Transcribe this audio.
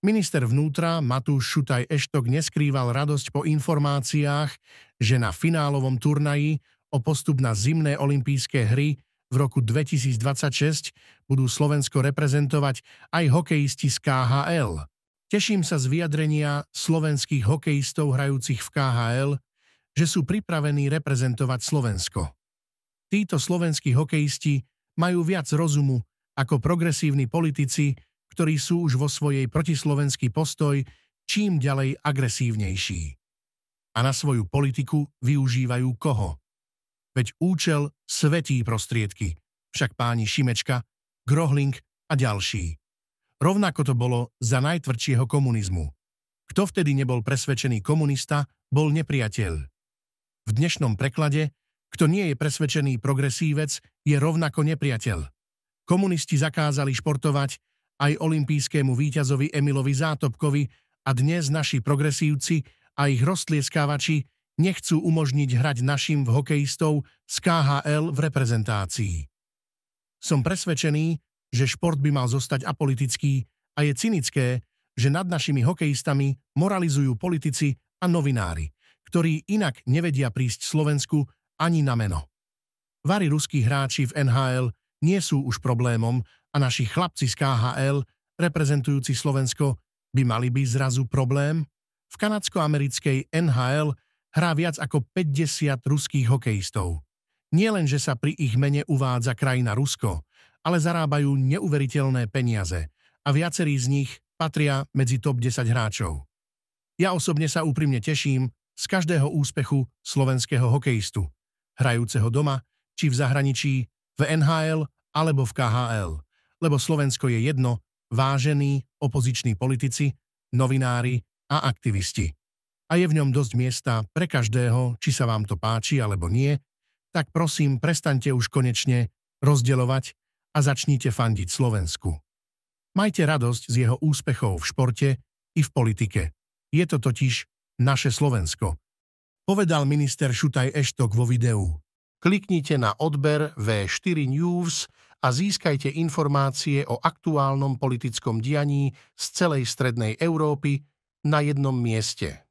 Minister vnútra Matúš Šutaj Eštok neskrýval radosť po informáciách, že na finálovom turnaji o postup na zimné olympijské hry v roku 2026 budú Slovensko reprezentovať aj hokejisti z KHL. Teším sa z vyjadrenia slovenských hokejistov hrajúcich v KHL, že sú pripravení reprezentovať Slovensko. Títo slovenskí hokejisti majú viac rozumu ako progresívni politici, ktorí sú už vo svojej protislovenský postoj čím ďalej agresívnejší. A na svoju politiku využívajú koho? Veď účel svätí prostriedky, však páni Šimečka, Grohling a ďalší. Rovnako to bolo za najtvrdšieho komunizmu. Kto vtedy nebol presvedčený komunista, bol nepriateľ. V dnešnom preklade, kto nie je presvedčený progresívec, je rovnako nepriateľ. Komunisti zakázali športovať aj olympijskému víťazovi Emilovi Zátopkovi a dnes naši progresívci a ich roztlieskávači nechcú umožniť hrať našim v hokejistov z KHL v reprezentácii. Som presvedčený, že šport by mal zostať apolitický a je cynické, že nad našimi hokejistami moralizujú politici a novinári, ktorí inak nevedia prísť Slovensku ani na meno. Vari ruskí hráči v NHL nie sú už problémom a naši chlapci z KHL, reprezentujúci Slovensko, by mali byť zrazu problém? V kanadsko-americkej NHL hrá viac ako 50 ruských hokejistov. Nie len, že sa pri ich mene uvádza krajina Rusko, ale zarábajú neuveriteľné peniaze a viacerí z nich patria medzi top 10 hráčov. Ja osobne sa úprimne teším z každého úspechu slovenského hokejistu, hrajúceho doma či v zahraničí, v NHL alebo v KHL, lebo Slovensko je jedno, vážení opoziční politici, novinári a aktivisti. A je v ňom dosť miesta pre každého, či sa vám to páči alebo nie, tak prosím, prestaňte už konečne rozdeľovať a začnite fandiť Slovensku. Majte radosť z jeho úspechov v športe i v politike. Je to totiž naše Slovensko, povedal minister Šutaj Eštok vo videu. Kliknite na odber V4 News a získajte informácie o aktuálnom politickom dianí z celej strednej Európy na jednom mieste.